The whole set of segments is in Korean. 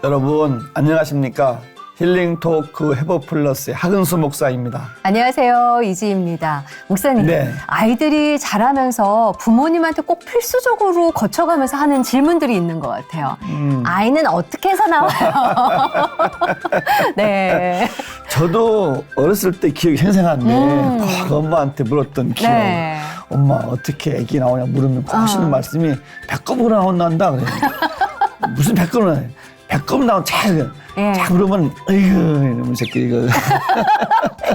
여러분 안녕하십니까? 힐링 토크 회복 플러스의 하근수 목사입니다. 안녕하세요. 이지입니다. 목사님, 네. 아이들이 자라면서 부모님한테 꼭 필수적으로 거쳐가면서 하는 질문들이 있는 것 같아요. 아이는 어떻게 해서 나와요? 네. 저도 어렸을 때 기억이 생생한데 꼭 엄마한테 물었던 기억. 네. 엄마 어떻게 애기 나오냐 물으면 꼭 하시는 말씀이 배꼽으로 나온다 그래요. 무슨 배꼽으로 나와요? 배꼽 나온 잘 그러면 어이구 이러면 새끼 이거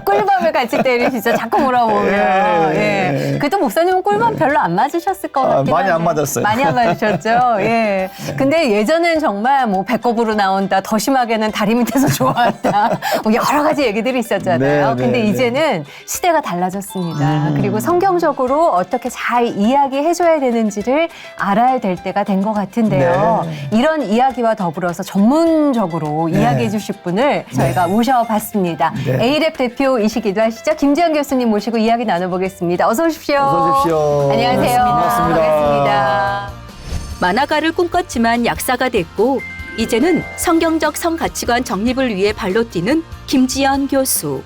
꿀밤을 같이 때리시죠. 자꾸 물어보면. 예. 그래도 목사님은 꿀밤 별로 안 맞으셨을 것 같긴 많이 한데. 안 맞았어요. 많이 안 맞으셨죠. 예. 근데 예전엔 정말 뭐 배꼽으로 나온다. 더 심하게는 다리 밑에서 좋아한다. 뭐 여러 가지 얘기들이 있었잖아요. 네, 근데 네, 이제는 시대가 달라졌습니다. 그리고 성경적으로 어떻게 잘 이야기해줘야 되는지를 알아야 될 때가 된 것 같은데요. 이런 이야기와 더불어서 전문적으로 이야기해 주실 분을 저희가 모셔봤습니다. 네. A랩 대표이시기도 하시죠. 김지현 교수님 모시고 이야기 나눠보겠습니다. 어서 오십시오. 어서 오십시오. 안녕하세요. 반갑습니다. 반갑습니다. 만화가를 꿈꿨지만 약사가 됐고 이제는 성경적 성가치관 정립을 위해 발로 뛰는 김지연 교수.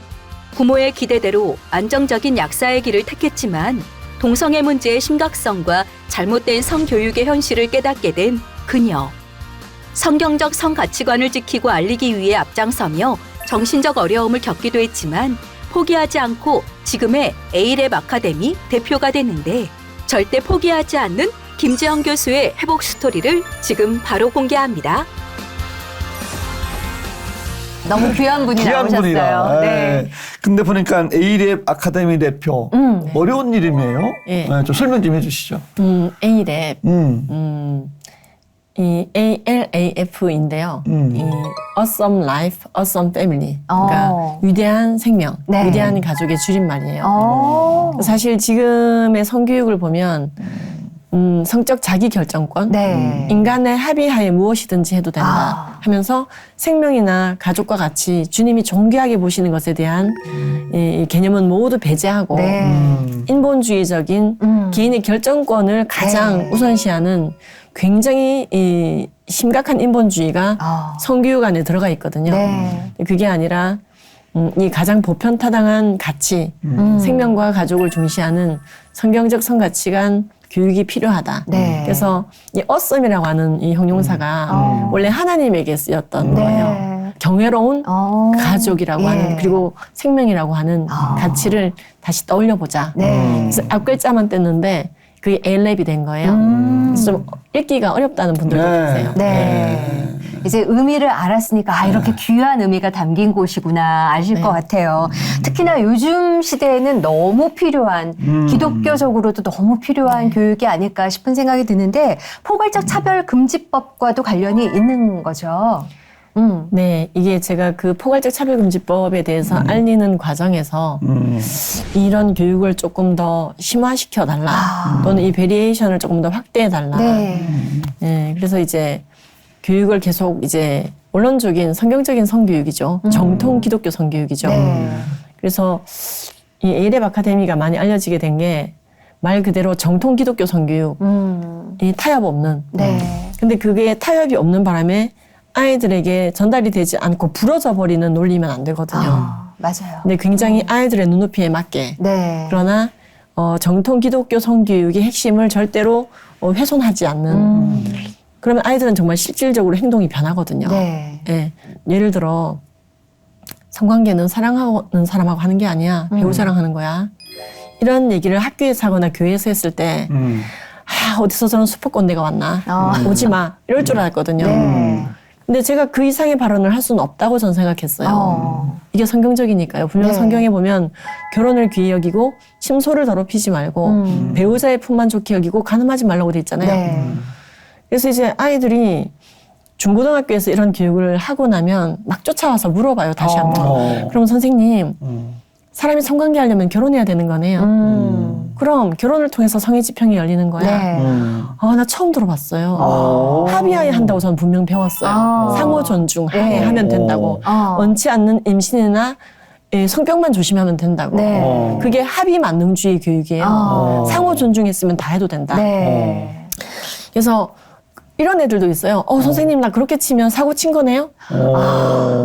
부모의 기대대로 안정적인 약사의 길을 택했지만 동성애 문제의 심각성과 잘못된 성교육의 현실을 깨닫게 된 그녀. 성경적 성가치관을 지키고 알리기 위해 앞장서며 정신적 어려움을 겪기도 했지만 포기하지 않고 지금의 A랩 아카데미 대표가 됐는데 절대 포기하지 않는 김지영 교수의 회복 스토리를 지금 바로 공개합니다. 너무 귀한 분이 귀한 나오셨어요. 분이라. 네. 근데 보니까 A랩 아카데미 대표 어려운 이름이에요. 네. 좀 설명 좀 해주시죠. A랩, 음. 이 ALAF인데요. 이 Awesome Life, Awesome Family. 그러니까 위대한 생명, 네. 위대한 가족의 줄임말이에요. 어. 사실 지금의 성교육을 보면 성적 자기결정권, 네. 인간의 합의하에 무엇이든지 해도 된다 하면서 생명이나 가족과 같이 주님이 존귀하게 보시는 것에 대한 이 개념은 모두 배제하고 네. 인본주의적인 개인의 결정권을 가장 우선시하는 굉장히 이 심각한 인본주의가 성교육 안에 들어가 있거든요. 네. 그게 아니라 이 가장 보편타당한 가치, 생명과 가족을 중시하는 성경적 성가치관 교육이 필요하다. 네. 그래서 이 어썸이라고 하는 이 형용사가 원래 하나님에게 쓰였던 거예요. 경외로운 가족이라고 하는 그리고 생명이라고 하는 가치를 다시 떠올려보자. 그래서 앞글자만 뗐는데 그게 A랩이 된 거예요. 그래서 좀 읽기가 어렵다는 분들도 계세요. 네. 이제 의미를 알았으니까 이렇게 귀한 의미가 담긴 곳이구나 아실 것 같아요. 특히나 요즘 시대에는 너무 필요한 기독교적으로도 너무 필요한 교육이 아닐까 싶은 생각이 드는데 포괄적 차별금지법과도 관련이 있는 거죠. 네, 이게 제가 그 포괄적 차별금지법에 대해서 알리는 과정에서 이런 교육을 조금 더 심화시켜 달라 또는 이 베리에이션을 조금 더 확대해 달라. 네. 네, 그래서 이제 교육을 계속 이제 원론적인 성경적인 성교육이죠. 정통 기독교 성교육이죠. 네. 그래서 이 A랩 아카데미가 많이 알려지게 된 게 말 그대로 정통 기독교 성교육, 이 타협 없는. 네. 근데 그게 타협이 없는 바람에 아이들에게 전달이 되지 않고 부러져 버리는 논리면 안 되거든요. 맞아요. 근데 굉장히 아이들의 눈높이에 맞게. 네. 그러나 정통 기독교 성교육의 핵심을 절대로 훼손하지 않는. 그러면 아이들은 정말 실질적으로 행동이 변하거든요. 네. 예. 예를 들어 성관계는 사랑하는 사람하고 하는 게 아니야. 배우 사랑하는 거야. 이런 얘기를 학교에서 하거나 교회에서 했을 때 어디서 저런 슈퍼꼰대가 왔나. 오지 마. 이럴 줄 알았거든요. 네. 근데 제가 그 이상의 발언을 할 수는 없다고 저는 생각했어요. 이게 성경적이니까요. 분명 네. 성경에 보면 결혼을 귀히 여기고 침소를 더럽히지 말고 배우자의 품만 좋게 여기고 간음하지 말라고 돼 있잖아요. 네. 그래서 이제 아이들이 중고등학교에서 이런 교육을 하고 나면 막 쫓아와서 물어봐요. 다시 한번. 그럼 선생님 사람이 성관계하려면 결혼해야 되는 거네요. 그럼 결혼을 통해서 성의 지평이 열리는 거야. 네. 나 처음 들어봤어요. 합의하에 한다고 저는 분명 배웠어요. 상호 존중하에 하면 된다고. 원치 않는 임신이나 성병만 조심하면 된다고. 네. 그게 합의 만능주의 교육이에요. 상호 존중했으면 다 해도 된다. 네. 그래서 이런 애들도 있어요. 선생님 나 그렇게 치면 사고 친 거네요?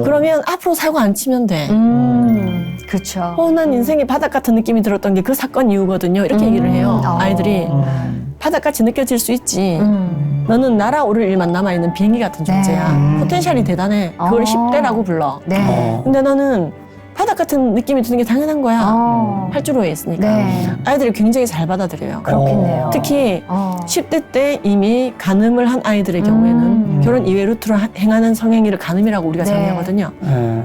그러면 앞으로 사고 안 치면 돼. 그렇죠. 난 인생에 바닥 같은 느낌이 들었던 게 그 사건 이후거든요. 이렇게 얘기를 해요. 아이들이. 바닥같이 느껴질 수 있지. 너는 날아오를 일만 남아있는 비행기 같은 존재야. 포텐셜이 대단해. 그걸 10대라고 불러. 네. 근데 너는 바닥 같은 느낌이 드는 게 당연한 거야. 활주로에 있으니까. 네. 아이들이 굉장히 잘 받아들여요. 그렇겠네요. 특히 10대 때 이미 간음을 한 아이들의 경우에는 결혼 이외 루트로 행하는 성행위를 간음이라고 우리가 네. 정의하거든요. 네.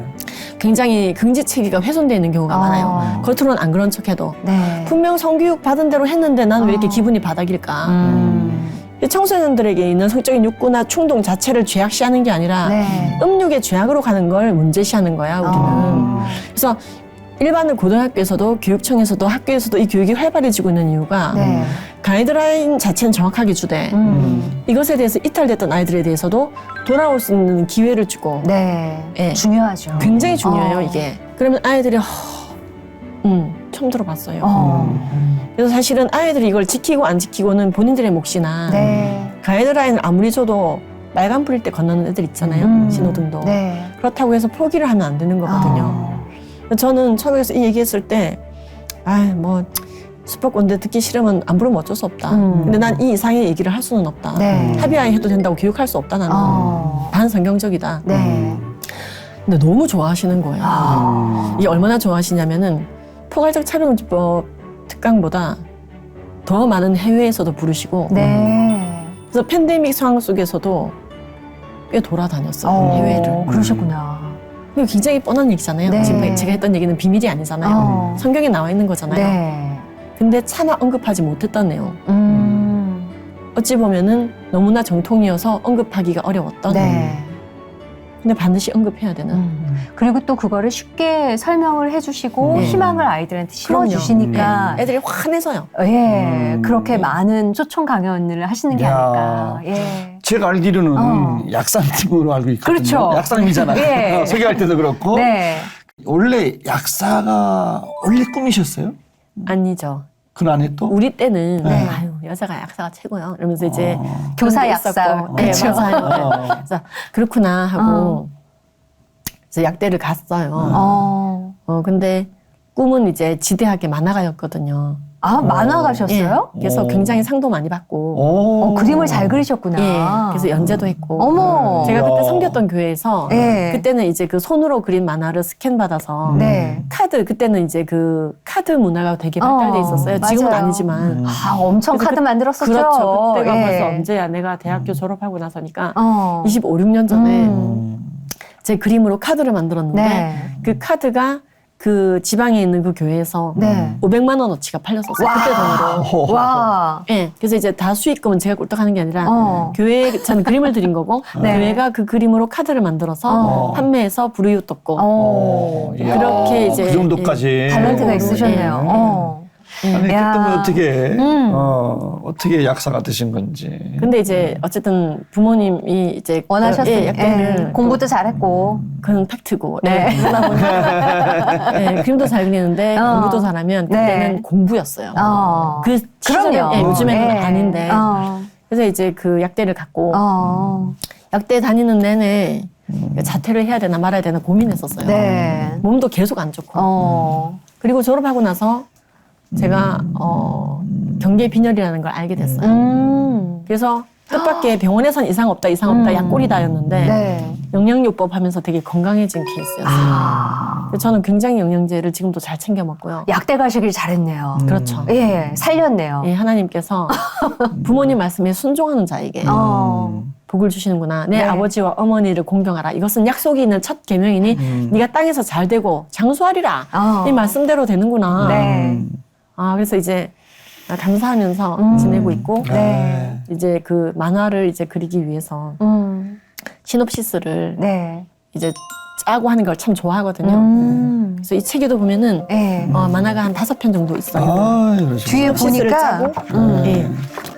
굉장히 긍지체계가 훼손되어 있는 경우가 많아요. 겉으로는 안 그런 척해도. 네. 분명 성교육 받은 대로 했는데 난 왜 이렇게 기분이 바닥일까? 이 청소년들에게 있는 성적인 욕구나 충동 자체를 죄악시하는 게 아니라 네. 음욕의 죄악으로 가는 걸 문제시하는 거야, 우리는. 그래서 일반은 고등학교에서도 교육청에서도 학교에서도 이 교육이 활발해지고 있는 이유가 네. 가이드라인 자체는 정확하게 주되 이것에 대해서 이탈됐던 아이들에 대해서도 돌아올 수 있는 기회를 주고 네. 예. 중요하죠. 굉장히 중요해요, 이게. 그러면 아이들이 처음 들어봤어요. 그래서 사실은 아이들이 이걸 지키고 안 지키고는 본인들의 몫이나 네. 가이드라인을 아무리 줘도 빨간 불일 때 건너는 애들 있잖아요. 신호등도. 네. 그렇다고 해서 포기를 하면 안 되는 거거든요. 저는 처음에서 이 얘기했을 때 뭐 수법권데 듣기 싫으면 안 부르면 어쩔 수 없다. 근데 난 이 이상의 얘기를 할 수는 없다. 네. 합의하에 해도 된다고 교육할 수 없다. 나는 반성경적이다. 네. 근데 너무 좋아하시는 거예요. 이게 얼마나 좋아하시냐면은 포괄적 차별금지법 특강보다 더 많은 해외에서도 부르시고 네. 그래서 팬데믹 상황 속에서도 꽤 돌아다녔어요. 해외를. 그러셨구나. 이거 굉장히 뻔한 얘기잖아요. 네. 지금 제가 했던 얘기는 비밀이 아니잖아요. 성경에 나와 있는 거잖아요. 네. 근데 차마 언급하지 못했던 내용. 어찌 보면은 너무나 정통이어서 언급하기가 어려웠던. 네. 근데 반드시 언급해야 되는. 그리고 또 그거를 쉽게 설명을 해주시고 네. 희망을 아이들한테 그럼요. 심어주시니까 애들이 화내서요. 예, 그렇게 많은 초청 강연을 하시는 게 야. 아닐까. 예. 제가 알기로는 약사님으로 알고 있거든요. 그렇죠. 약사님이잖아요. 예. 소개할 때도 그렇고. 네. 원래 약사가 원래 꿈이셨어요? 아니죠. 그 안에 또? 우리 때는 네. 아유 여자가 약사가 최고요. 이러면서 이제 교사 그런 게 약사. 있었고. 네, 그렇죠. 맞아요. 네. 그래서 그렇구나 하고 그래서 약대를 갔어요. 근데 꿈은 이제 지대하게 만화가였거든요. 아, 만화 가셨어요? 예. 그래서 오. 굉장히 상도 많이 받고. 오. 그림을 잘 그리셨구나. 예. 그래서 연재도 했고. 어머. 제가 그때 야. 섬겼던 교회에서 예. 그때는 이제 그 손으로 그린 만화를 스캔 받아서 네. 카드 그때는 이제 그 카드 문화가 되게 발달돼 있었어요. 지금은 맞아요. 아니지만. 아, 엄청 그래서 카드 만들었었죠. 그렇죠. 그때가 예. 벌써 언제야? 내가 대학교 졸업하고 나서니까 25, 25, 6년 전에 음. 제 그림으로 카드를 만들었는데 네. 그 카드가 그 지방에 있는 그 교회에서 네. 500만 원어치가 팔렸었어요. 그때 돈으로. 와. 예. 그래서 이제 다 수익금은 제가 꿀떡하는 게 아니라 네. 저는 그림을 드린 거고 네. 교회가 그 그림으로 카드를 만들어서 판매해서 불이웃 돕고 이야, 그렇게 이제 그 정도까지. 탤런트가 예. 있으셨네요. 아니, 그때 야. 어떻게 약사가 되신 건지. 근데 이제 어쨌든 부모님이 이제 원하셨으니까. 약대를 공부도 잘했고. 그건 팩트고. 네. 네. 그러다 보니까 네, 그림도 잘 그리는데 공부도 잘하면 그때는 네. 공부였어요. 그 그럼요. 시절에 요즘에는 네. 아닌데. 그래서 이제 그 약대를 갖고 약대 다니는 내내 자퇴를 해야 되나 말아야 되나 고민했었어요. 네. 몸도 계속 안 좋고. 그리고 졸업하고 나서 제가 경계 빈혈이라는 걸 알게 됐어요. 그래서 뜻밖의 병원에선 이상 없다 약골이다였는데 네. 영양요법 하면서 되게 건강해진 케이스였어요. 그래서 저는 굉장히 영양제를 지금도 잘 챙겨 먹고요. 약대 가시길 잘했네요. 그렇죠. 예, 살렸네요. 예, 하나님께서 부모님 말씀에 순종하는 자에게 복을 주시는구나. 내 네. 아버지와 어머니를 공경하라. 이것은 약속이 있는 첫 계명이니 네가 땅에서 잘 되고 장수하리라. 이 말씀대로 되는구나. 네. 그래서 이제 감사하면서 지내고 있고 네. 이제 그 만화를 이제 그리기 위해서 시놉시스를 네. 이제 짜고 하는 걸 참 좋아하거든요. 그래서 이 책에도 보면은 네. 만화가 한 5편 정도 있어요. 그러시구나. 뒤에 시놉시스를 보니까 짜고 예.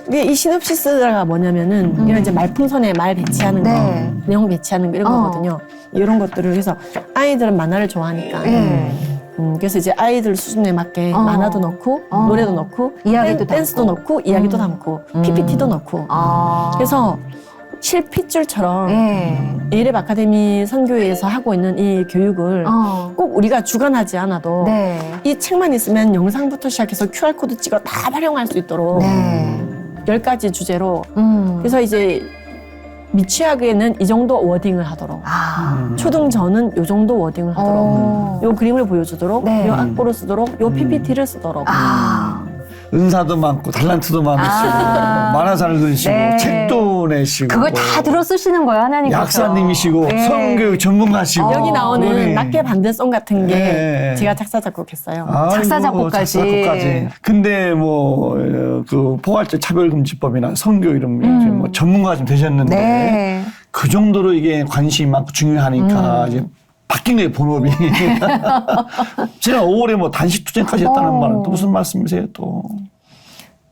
근데 이 시놉시스가 뭐냐면은 이런 이제 말풍선에 말 배치하는 네. 거, 내용 배치하는 거 이런 거거든요. 이런 것들을 그래서 아이들은 만화를 좋아하니까 네. 그래서 이제 아이들 수준에 맞게 만화도 넣고 노래도 넣고 이야기도 댄스도 담고. 넣고 이야기도 담고 PPT도 넣고 그래서 실핏줄처럼 예. 이랩 아카데미 선교회에서 하고 있는 이 교육을 꼭 우리가 주관하지 않아도 네. 이 책만 있으면 영상부터 시작해서 QR코드 찍어 다 활용할 수 있도록 네. 10가지 주제로 그래서 이제 미취학에는 이 정도 워딩을 하도록 초등전은 이 정도 워딩을 하도록 요 그림을 보여주도록 네. 요 악보를 쓰도록 요 PPT를 쓰도록 은사도 많고 달란트도 많으시고 만화사를 그리시고 네. 책도 내시고 그걸 다 들어 쓰시는 거예요, 하나님께서. 약사님이시고 예. 성교육 전문가시고 여기 나오는 네. 낱개 반대송 같은 게 네. 제가 작사 작곡했어요. 작사, 아이고, 작곡까지. 작사, 작곡까지. 근데 뭐 그 포괄적 차별금지법이나 성교 이런 뭐 전문가 좀 되셨는데 네. 그 정도로 이게 관심이 많고 중요하니까 이제 바뀐 거예요, 본업이. 지난 5월에 뭐 단식 투쟁까지 했다는 말은 또 무슨 말씀이세요, 또?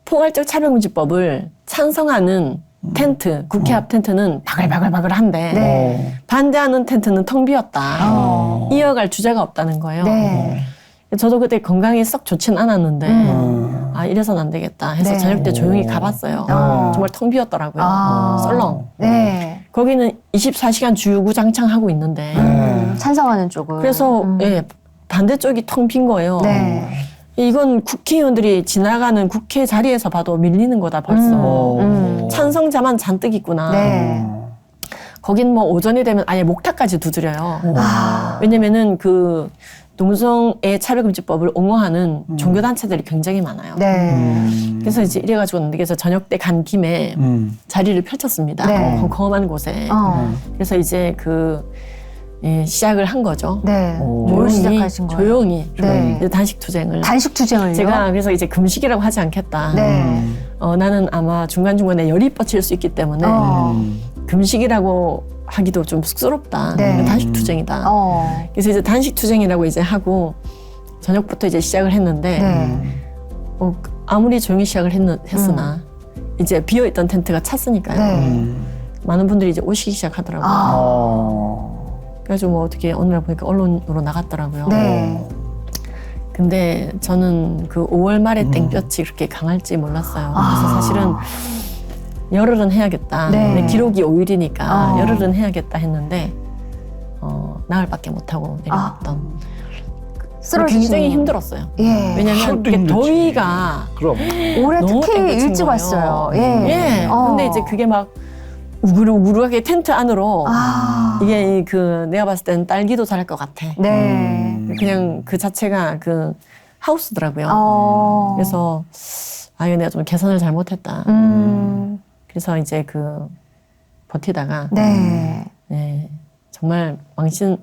포괄적 차별금지법을 찬성하는 텐트, 국회 앞 텐트는 바글바글바글한데 네. 반대하는 텐트는 텅 비었다. 이어갈 주제가 없다는 거예요. 네. 저도 그때 건강이 썩 좋진 않았는데 아 이래서는 안 되겠다 해서 네. 저녁 때 조용히 가봤어요. 정말 텅 비었더라고요. 썰렁. 네. 거기는 24시간 주구장창 하고 있는데 찬성하는 쪽은. 그래서 예, 반대쪽이 텅 빈 거예요. 네. 이건 국회의원들이 지나가는 국회 자리에서 봐도 밀리는 거다 벌써. 찬성자만 잔뜩 있구나. 네. 거긴 뭐 오전이 되면 아예 목탁까지 두드려요. 왜냐면은 그 동성애 차별금지법을 옹호하는 종교단체들이 굉장히 많아요. 네. 그래서 이제 이래가지고 그래서 저녁 때 간 김에 자리를 펼쳤습니다. 네. 험한 곳에. 그래서 이제 예, 시작을 한 거죠. 네. 뭘 시작하신 거예요? 조용히. 네. 이제 단식 투쟁을. 단식 투쟁을요? 제가 그래서 이제 금식이라고 하지 않겠다. 네. 나는 아마 중간중간에 열이 뻗칠 수 있기 때문에 금식이라고 하기도 좀 쑥스럽다. 네. 단식 투쟁이다. 그래서 이제 단식 투쟁이라고 이제 하고 저녁부터 이제 시작을 했는데 네. 아무리 조용히 시작을 했으나 이제 비어있던 텐트가 찼으니까요. 네. 많은 분들이 이제 오시기 시작하더라고요. 그래가지고 뭐 어떻게 어느 날 보니까 언론으로 나갔더라고요. 네. 근데 저는 그 5월 말에 땡볕이 그렇게 강할지 몰랐어요. 그래서 사실은 열흘은 해야겠다. 네. 근데 기록이 5일이니까 열흘은 해야겠다 했는데 나흘밖에 못하고 내려왔던. 쓰러지신. 굉장히 힘들었어요. 예. 왜냐면 하루도 이게 힘들지. 더위가 그럼. 올해 너무 특히 땡겨친 일찍 거예요. 왔어요. 예. 예. 근데 이제 그게 막 우글우글하게 텐트 안으로 이게 내가 봤을 때는 딸기도 잘할 것 같아. 네. 그냥 그 자체가 하우스더라고요. 그래서 이거 내가 좀 계산을 잘못했다. 그래서 이제 버티다가 네. 네, 정말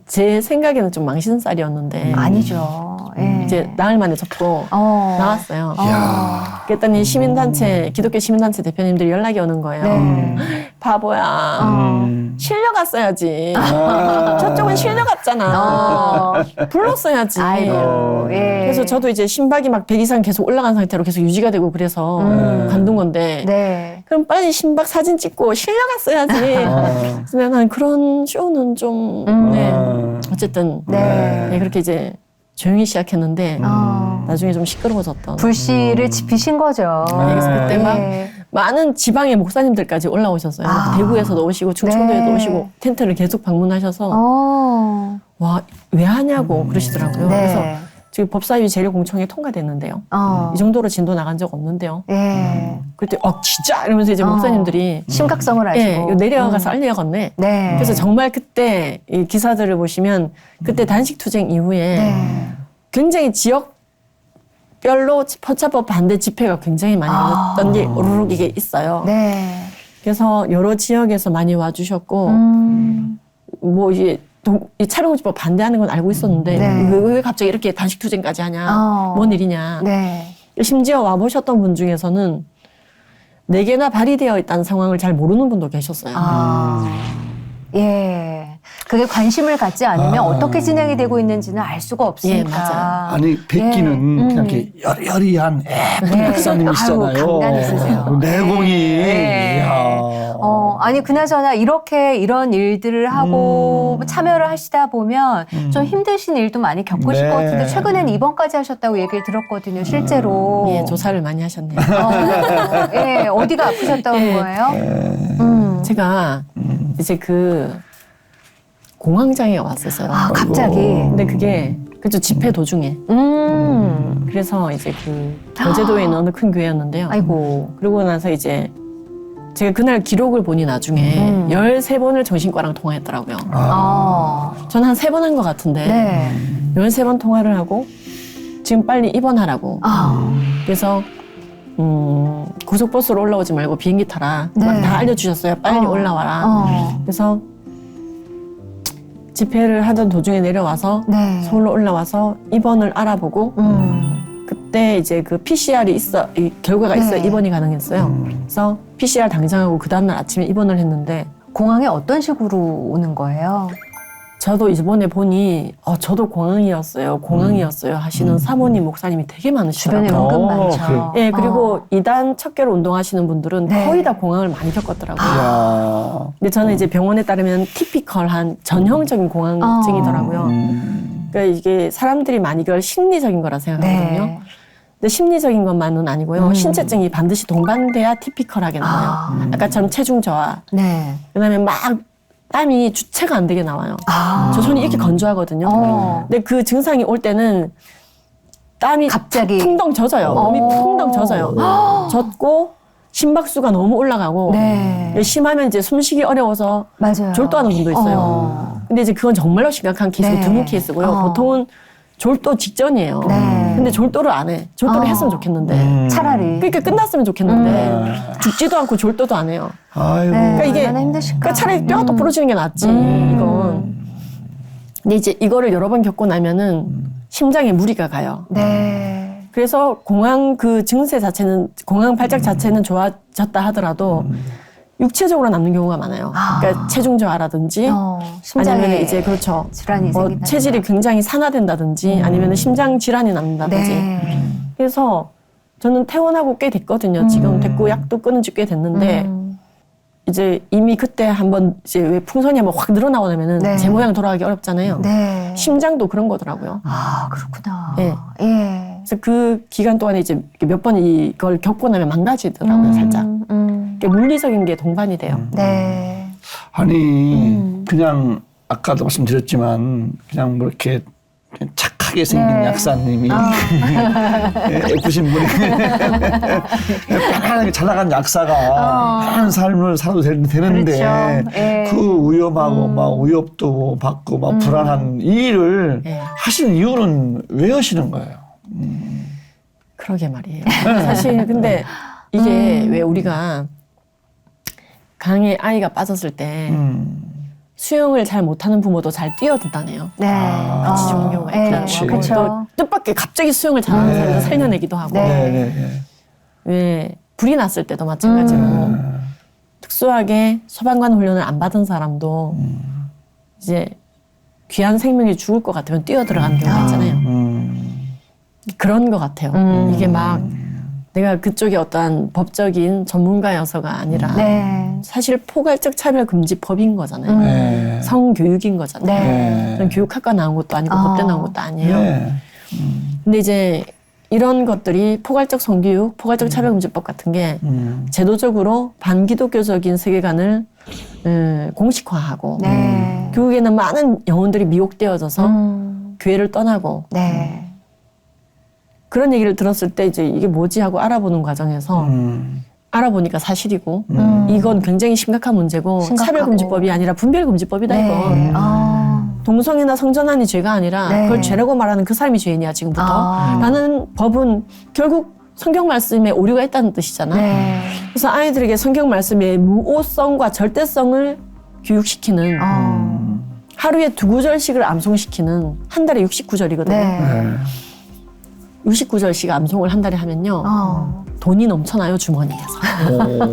제 생각에는 좀 망신살이었는데 아니죠. 예. 이제 나흘 만에 접고 나왔어요. 이야. 그랬더니 기독교 시민단체 대표님들이 연락이 오는 거예요. 네. 바보야. 실려갔어야지. 저쪽은 실려갔잖아. 불렀어야지. 아이고. 예. 그래서 저도 이제 심박이 막 100 이상 계속 올라간 상태로 계속 유지가 되고 그래서 관둔 건데 네. 그럼 빨리 심박 사진 찍고 실려갔어야지. 그래서 난 그런 쇼는 좀 네. 어쨌든 네. 그렇게 이제 조용히 시작했는데 나중에 좀 시끄러워졌던. 불씨를 지피신 거죠. 그래서 그때 막 예. 많은 지방의 목사님들까지 올라오셨어요. 대구에서도 오시고 충청도에도 네. 오시고 텐트를 계속 방문하셔서 와, 왜 하냐고 그러시더라고요. 네. 그래서 지금 법사위 재료공청회 통과됐는데요. 이 정도로 진도 나간 적 없는데요. 예. 그때 진짜 이러면서 이제 목사님들이 심각성을 아시고. 예, 이거 내려가서 알려야겠네. 네. 그래서 정말 그때 이 기사들을 보시면 그때 단식 투쟁 이후에 네. 굉장히 지역별로 포차법 반대 집회가 굉장히 많이 열렸던 게 오르륵 이게 있어요. 네. 그래서 여러 지역에서 많이 와주셨고 뭐 이제 이 차별금지법 반대하는 건 알고 있었는데 네. 왜 갑자기 이렇게 단식 투쟁까지 하냐, 뭔 일이냐. 네. 심지어 와보셨던 분 중에서는 4개나 발의되어 있다는 상황을 잘 모르는 분도 계셨어요. 예. 그게 관심을 갖지 않으면 어떻게 진행이 되고 있는지는 알 수가 없으니까. 예, 맞아요. 아니 뵙기는 그냥 이렇게 여리여리한 네. 박사님이시잖아요. 아유, 강단 있으세요. 내공이. 네. 이야. 아니 그나저나 이렇게 이런 일들을 하고 참여를 하시다 보면 좀 힘드신 일도 많이 겪으실 네. 것 같은데 최근에는 입원까지 하셨다고 얘기를 들었거든요. 실제로. 예, 조사를 많이 하셨네요. 예, 어디가 아프셨다는 거예요? 제가 이제 그 공황장애 왔었어요. 아, 갑자기. 근데 그게 그죠 집회 도중에. 그래서 이제 그 거제도에 있는 어느 큰 교회였는데요. 아이고. 그러고 나서 이제 제가 그날 기록을 보니 나중에 13번을 정신과랑 통화했더라고요. 저는 한 3번 한 것 같은데 네. 13번 통화를 하고 지금 빨리 입원하라고. 그래서 고속버스로 올라오지 말고 비행기 타라. 네. 막 다 알려주셨어요. 빨리 올라와라. 그래서 집회를 하던 도중에 내려와서 네. 서울로 올라와서 입원을 알아보고 그때 이제 그 PCR이 있어 이 결과가 네. 있어 입원이 가능했어요. 그래서 PCR 당장하고 그 다음날 아침에 입원을 했는데 공항에 어떤 식으로 오는 거예요? 저도 이번에 보니 저도 공황이었어요 하시는 사모님 목사님이 되게 주변에 많으시더라고요. 은근 많죠. 예, 그리고 2단 척결 운동하시는 분들은 네. 거의 다 공황을 많이 겪었더라고요. 야. 근데 저는 이제 병원에 따르면 티피컬한 전형적인 공황증이더라고요. 그러니까 이게 사람들이 많이 이걸 심리적인 거라 생각하거든요. 네. 근데 심리적인 것만은 아니고요. 신체증이 반드시 동반돼야 티피컬하게 나와요. 아까처럼 체중 저하. 네. 그다음에 막 땀이 주체가 안 되게 나와요. 저 손이 이렇게 건조하거든요. 근데 그 증상이 올 때는 땀이 갑자기. 풍덩 젖어요. 몸이 풍덩 젖어요. 젖고 심박수가 너무 올라가고 네. 심하면 이제 숨쉬기 어려워서 맞아요. 졸도하는 분도 있어요. 근데 이제 그건 정말로 심각한 케이스고 네. 드문 케이스고요. 보통은 졸도 직전이에요. 네. 근데 졸도를 안 해. 졸도를 했으면 좋겠는데. 차라리. 그러니까 끝났으면 좋겠는데 죽지도 않고 졸도도 안 해요. 아이고. 그러니까 이게 얼마나 힘드실까. 그러니까 차라리 뼈가 또 부러지는 게 낫지. 이건. 근데 이제 이거를 여러 번 겪고 나면은 심장에 무리가 가요. 네. 그래서 공황 그 증세 자체는 공황 발작 자체는 좋아졌다 하더라도 육체적으로 남는 경우가 많아요. 그러니까 체중 저하라든지 심장에 아니면 이제 그렇죠. 질환이 생긴다. 체질이 굉장히 산화된다든지 아니면 심장 질환이 남는다든지. 네. 그래서 저는 퇴원하고 꽤 됐거든요. 지금 됐고 약도 끊은 지 꽤 됐는데 이제 이미 그때 한번 이제 왜 풍선이 한번 확 늘어나오면은 네. 제 모양 돌아가기 어렵잖아요. 네. 심장도 그런 거더라고요. 아, 그렇구나. 예. 예. 그래서 그 기간 동안에 이제 몇 번 이걸 겪고 나면 망가지더라고요, 살짝. 그러니까 물리적인 게 동반이 돼요. 네. 아니 그냥 아까도 말씀드렸지만 그냥 뭐 이렇게 그냥 착하게 생긴 네. 약사님이 예쁘신 분이 편안하게 잘 나간 약사가 편안한 삶을 살아도 되는데 그렇죠. 예. 그 위험하고 막 위협도 받고 막 불안한 이 일을 예. 하시는 이유는 왜 하시는 거예요? 그러게 말이에요. 사실 근데 이게 왜 우리가 강에 아이가 빠졌을 때 수영을 잘 못하는 부모도 잘 뛰어든다네요. 네. 같이 죽는 경우가 있더라고요. 그렇죠. 또 뜻밖의 갑자기 수영을 잘하는 사람을 살려내기도 하고. 네. 왜 불이 났을 때도 마찬가지로 특수하게 소방관 훈련을 안 받은 사람도 이제 귀한 생명이 죽을 것 같으면 뛰어들어가는 경우가 있잖아요. 그런 것 같아요. 이게 막 내가 그쪽에 어떠한 법적인 전문가여서가 아니라 네. 사실 포괄적 차별금지법인 거잖아요. 네. 성교육인 거잖아요. 네. 저는 교육학과 나온 것도 아니고 법대 나온 것도 아니에요. 네. 근데 이제 이런 것들이 포괄적 성교육, 포괄적 차별금지법 같은 게 제도적으로 반기독교적인 세계관을 공식화하고 네. 교육에는 많은 영혼들이 미혹되어져서 교회를 떠나고 네. 그런 얘기를 들었을 때 이제 이게 뭐지 하고 알아보는 과정에서 알아보니까 사실이고 이건 굉장히 심각한 문제고 심각하고. 차별금지법이 아니라 분별금지법이다 네. 이건. 동성애나 성전환이 죄가 아니라 네. 그걸 죄라고 말하는 그 사람이 죄인이야 지금부터. 라는 법은 결국 성경 말씀에 오류가 있다는 뜻이잖아. 네. 그래서 아이들에게 성경 말씀의 무오성과 절대성을 교육시키는 하루에 2구절씩을 암송시키는 한 달에 69절이거든요. 네. 69절씩 암송을 한 달에 하면요. 돈이 넘쳐나요, 주머니에서.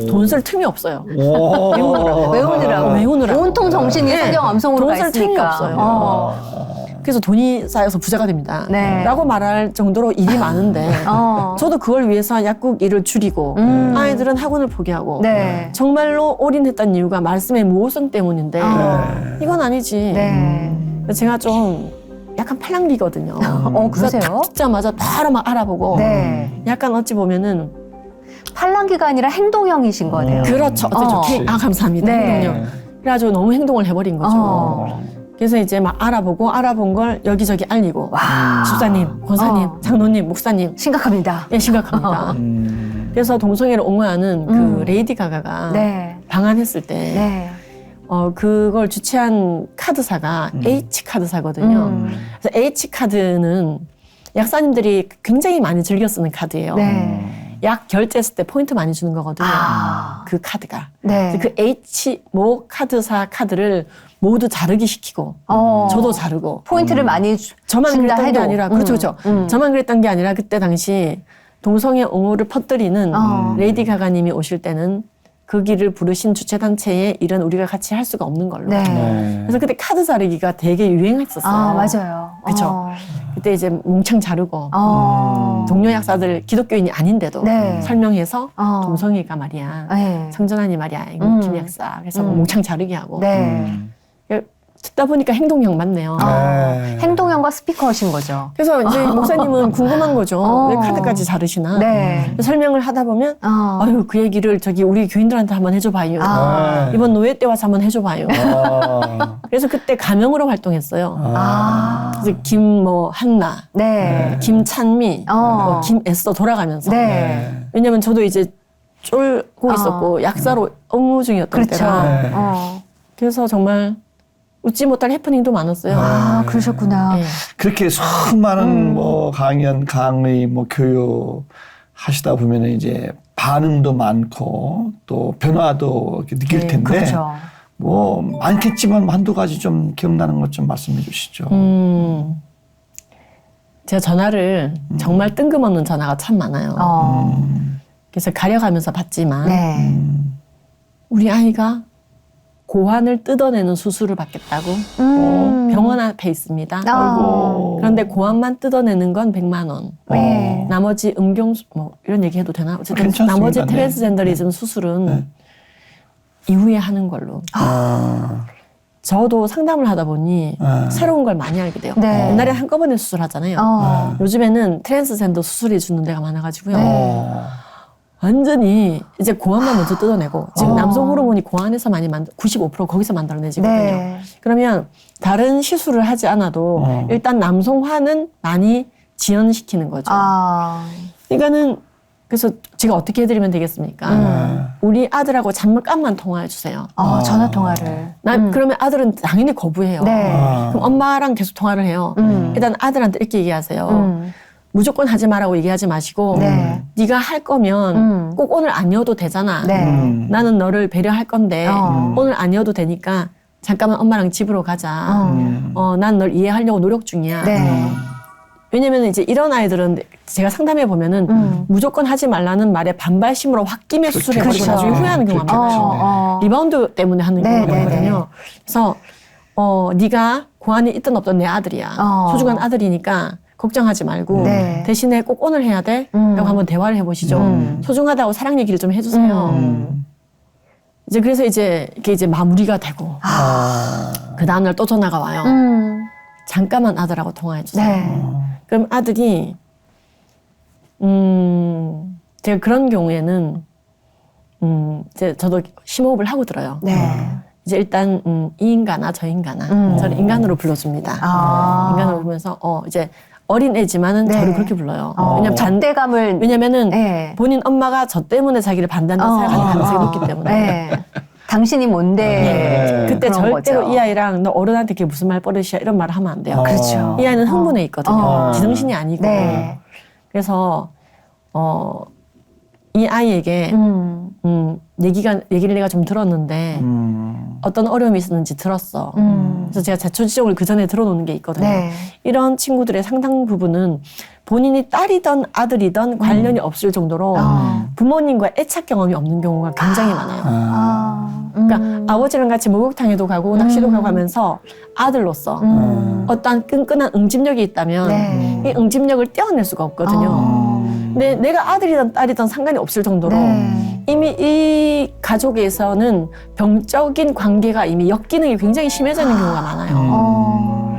돈 쓸 틈이 없어요. 외우느라고. 온통 정신이 성경 암송으로 가 돈 쓸 틈이 있으니까. 없어요. 그래서 돈이 쌓여서 부자가 됩니다. 네. 라고 말할 정도로 일이 많은데 저도 그걸 위해서 약국 일을 줄이고 아이들은 학원을 포기하고 네. 정말로 올인했던 이유가 말씀의 모호성 때문인데 이건 아니지. 네. 제가 좀 약간 팔랑귀거든요. 그러세요? 딱 듣자마자 바로 막 알아보고 네. 약간 어찌 보면은 팔랑귀가 아니라 행동형이신 거네요. 그렇죠. 그렇지. 감사합니다. 네. 행동력. 그래가지고 너무 행동을 해버린 거죠. 그래서 이제 막 알아본 걸 여기저기 알리고 집사님, 권사님, 장로님, 목사님 심각합니다. 예, 심각합니다. 그래서 동성애를 옹호하는 그 레이디 가가가 네. 방한했을 때 네. 그걸 주최한 카드사가 H카드사거든요. 그래서 H카드는 약사님들이 굉장히 많이 즐겨 쓰는 카드예요. 네. 약 결제했을 때 포인트 많이 주는 거거든요. 그 카드가. 네. 그 H 카드사 카드를 모두 자르기 시키고 저도 자르고 포인트를 많이 저만 준다 그랬던 해도. 게 아니라 그렇죠. 저만 그랬던 게 아니라 그때 당시 동성애 옹호를 퍼뜨리는 레이디 가가님이 오실 때는 그 길을 부르신 주최단체의 일은 우리가 같이 할 수가 없는 걸로. 네. 그래서 그때 카드 자르기가 되게 유행했었어요. 맞아요. 그쵸. 그때 이제 몽창 자르고 어. 동료 약사들 기독교인이 아닌데도 네. 설명해서 어. 동성애가 말이야. 네. 성전환이 말이야. 김 약사. 그래서 몽창 자르기 하고. 네. 듣다 보니까 행동형 맞네요. 행동형과 스피커신 거죠. 그래서 이제 목사님은 궁금한 거죠. 왜 카드까지 자르시나? 네. 설명을 하다 보면 아유 그 얘기를 저기 우리 교인들한테 한번 해줘봐요. 이번 노예 때 와서 한번 해줘봐요. 그래서 그때 가명으로 활동했어요. 그래서 김 한나, 네. 김찬미, 김애써 돌아가면서. 네. 왜냐면 저도 이제 쫄고 있었고 약사로 업무 중이었던 그렇죠. 때라. 그래서 정말 웃지 못할 해프닝도 많았어요. 그러셨구나. 네. 그렇게 수많은 뭐 강연, 강의, 뭐 교육 하시다 보면 이제 반응도 많고 또 변화도 이렇게 느낄 텐데 그렇죠. 뭐 많겠지만 한두 가지 좀 기억나는 것 좀 말씀해 주시죠. 제가 전화를 정말 뜬금없는 전화가 참 많아요. 그래서 가려가면서 받지만 네. 우리 아이가 고환을 뜯어내는 수술을 받겠다고 병원 앞에 있습니다. 그런데 고환만 뜯어내는 건 100만 원. 네. 나머지 뭐 이런 얘기 해도 되나? 어쨌든 괜찮습니다. 나머지 네. 트랜스젠더리즘 수술은 이후에 하는 걸로. 저도 상담을 하다 보니 새로운 걸 많이 알게 돼요. 네. 옛날에 한꺼번에 수술하잖아요. 요즘에는 트랜스젠더 수술해 주는 데가 많아가지고요. 완전히 이제 고환만 먼저 뜯어내고 지금 남성 호르몬이 고환에서 많이 95% 거기서 만들어내지거든요. 네. 그러면 다른 시술을 하지 않아도 일단 남성화는 많이 지연시키는 거죠. 그러니까는 그래서 제가 어떻게 해드리면 되겠습니까? 우리 아들하고 잠깐만 통화해 주세요. 전화 통화를. 그러면 아들은 당연히 거부해요. 네. 그럼 엄마랑 계속 통화를 해요. 일단 아들한테 이렇게 얘기하세요. 무조건 하지 말라고 얘기하지 마시고 네. 네가 할 거면 꼭 오늘 아니어도 되잖아. 네. 나는 너를 배려할 건데 오늘 아니어도 되니까 잠깐만 엄마랑 집으로 가자. 난 널 이해하려고 노력 중이야. 네. 왜냐면 이제 이런 아이들은 제가 상담해 보면은 무조건 하지 말라는 말에 반발심으로 홧김에 수술해버리고 그렇죠. 나중에 후회하는 경우가 많아요. 리바운드 때문에 하는 네, 경우가 네, 많거든요. 그래서 네가 고환이 있든 없든 내 아들이야. 소중한 아들이니까 걱정하지 말고 네. 대신에 꼭 오늘 해야 돼? 라고 한번 대화를 해보시죠. 소중하다고 사랑 얘기를 좀 해주세요. 이제 그래서 이제 이게 이제 마무리가 되고 그 다음날 또 전화가 와요. 잠깐만 아들하고 통화해주세요. 네. 그럼 아들이 제가 그런 경우에는 이제 저도 심호흡을 하고 들어요. 네. 이제 일단 이 인간아 저 인간아 저를 인간으로 불러줍니다. 인간으로 부르면서 이제 어린 애지만은 네. 저를 그렇게 불러요. 적대감을. 왜냐면은 네. 본인 엄마가 저 때문에 자기를 반대한다고 생각하는 가능성이 높기 때문에. 네. 당신이 뭔데. 그때 그런 절대로 거죠. 이 아이랑 너 어른한테 그게 무슨 말 버릇이야 이런 말을 하면 안 돼요. 그렇죠. 이 아이는 흥분해 있거든요. 지정신이 아니고. 네. 그래서 이 아이에게 얘기를 내가 좀 들었는데 어떤 어려움이 있었는지 들었어. 그래서 제가 자초지종을 그 전에 들어놓는 게 있거든요. 네. 이런 친구들의 상당 부분은 본인이 딸이든 아들이든 관련이 없을 정도로 부모님과 애착 경험이 없는 경우가 굉장히 많아요. 그러니까 아버지랑 같이 목욕탕에도 가고 낚시도 가고 하면서 아들로서 어떠한 끈끈한 응집력이 있다면 네. 이 응집력을 떼어낼 수가 없거든요. 근데 내가 아들이든 딸이든 상관이 없을 정도로 네. 이미 이 가족에서는 병적인 관계가 이미 역기능이 굉장히 심해져 있는 경우가 많아요.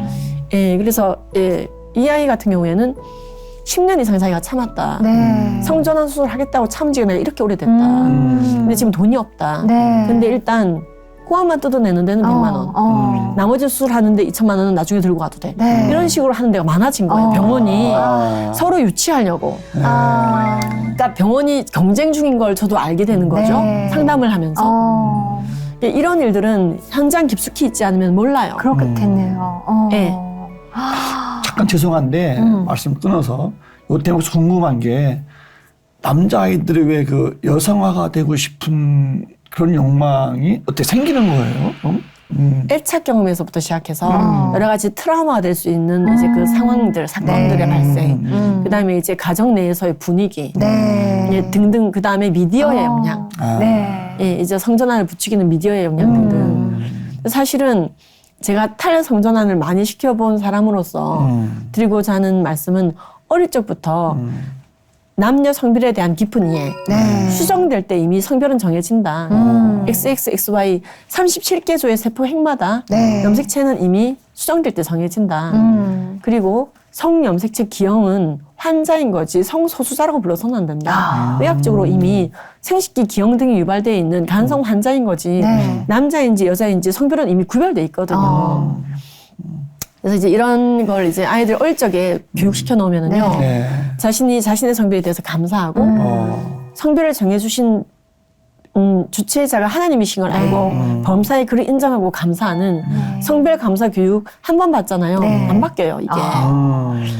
예, 그래서 이 아이 같은 경우에는 10년 이상 자기가 참았다. 네. 성전환 수술 하겠다고 참은 지가 내가 이렇게 오래됐다. 근데 지금 돈이 없다. 네. 근데 일단 코암만 뜯어내는 데는 100만 원. 나머지 수술하는데 2천만 원은 나중에 들고 가도 돼. 네. 이런 식으로 하는 데가 많아진 거예요. 병원이 서로 유치하려고. 그러니까 병원이 경쟁 중인 걸 저도 알게 되는 거죠. 네. 상담을 하면서. 이런 일들은 현장 깊숙이 있지 않으면 몰라요. 그렇겠네요. 네. 잠깐 죄송한데 말씀 끊어서 요 때문에 궁금한 게 남자아이들이 왜 그 여성화가 되고 싶은 그런 욕망이 어떻게 생기는 거예요? 1차 경험에서부터 시작해서 여러 가지 트라우마가 될 수 있는 이제 그 상황들, 사건들의 네. 발생. 그 다음에 이제 가정 내에서의 분위기. 네. 예, 등등. 그 다음에 미디어의 영향. 네. 예, 이제 성전환을 부추기는 미디어의 영향 등등. 사실은 제가 탈성전환을 많이 시켜본 사람으로서 드리고자 하는 말씀은 어릴 적부터 남녀 성별에 대한 깊은 이해. 네. 수정될 때 이미 성별은 정해진다. XXXY 37개 조의 세포 핵마다 네. 염색체는 이미 수정될 때 정해진다. 그리고 성염색체 기형은 환자인 거지 성소수자라고 불러서는 안 된다. 의학적으로 이미 생식기 기형 등이 유발되어 있는 간성 환자인 거지 네. 남자인지 여자인지 성별은 이미 구별돼 있거든요. 그래서 이제 이런 걸 이제 아이들 어릴 적에 교육시켜 놓으면은요. 네. 자신의 성별에 대해서 감사하고 성별을 정해주신 주체자가 하나님이신 걸 알고 범사에 그를 인정하고 감사하는 성별 감사 교육 한 번 받잖아요. 네. 안 바뀌어요 이게.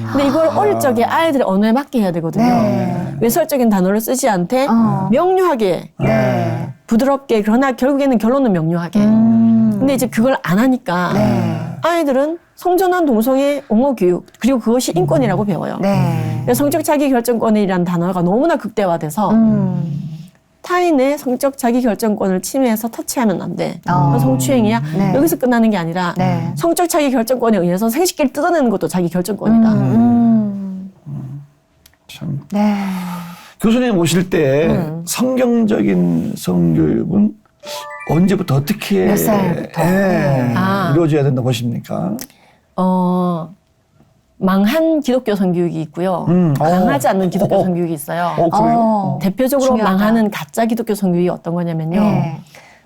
근데 이걸 어릴 적에 아이들의 언어에 맞게 해야 되거든요. 네. 외설적인 단어를 쓰지 않되 명료하게 네. 부드럽게 그러나 결국에는 결론은 명료하게. 근데 이제 그걸 안 하니까 아이들은 성전환 동성애 옹호 교육 그리고 그것이 인권이라고 배워요. 네. 성적 자기 결정권이라는 단어가 너무나 극대화돼서 타인의 성적 자기 결정권을 침해해서 터치하면 안 돼. 그건 성추행이야. 네. 여기서 끝나는 게 아니라 네. 성적 자기 결정권에 의해서 생식기를 뜯어내는 것도 자기 결정권이다. 참. 네. 교수님 오실 때 성경적인 성교육은 언제부터 어떻게 몇 살부터? 네. 이루어져야 된다고 보십니까? 망한 기독교 성교육이 있고요. 강하지 않는 기독교 성교육이 있어요. 그래요? 대표적으로 중요하다. 망하는 가짜 기독교 성교육이 어떤 거냐면요. 네.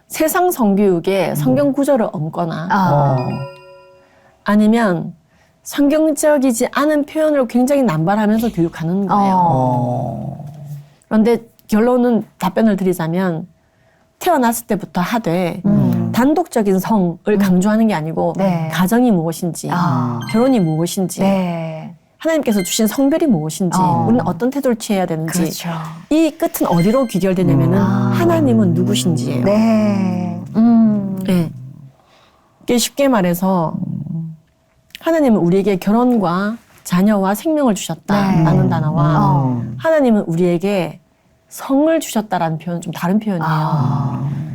세상 성교육에 성경 구절을 얹거나 아니면 성경적이지 않은 표현으로 굉장히 남발하면서 교육하는 거예요. 그런데 결론은 답변을 드리자면 태어났을 때부터 하되 단독적인 성을 강조하는 게 아니고 네. 가정이 무엇인지 결혼이 무엇인지 네. 하나님께서 주신 성별이 무엇인지 우리는 어떤 태도를 취해야 되는지 그렇죠. 이 끝은 어디로 귀결되냐면은 하나님은 누구신지예요. 네. 네. 이게 쉽게 말해서 하나님은 우리에게 결혼과 자녀와 생명을 주셨다라는 단어와 하나님은 우리에게 성을 주셨다라는 표현은 좀 다른 표현이에요.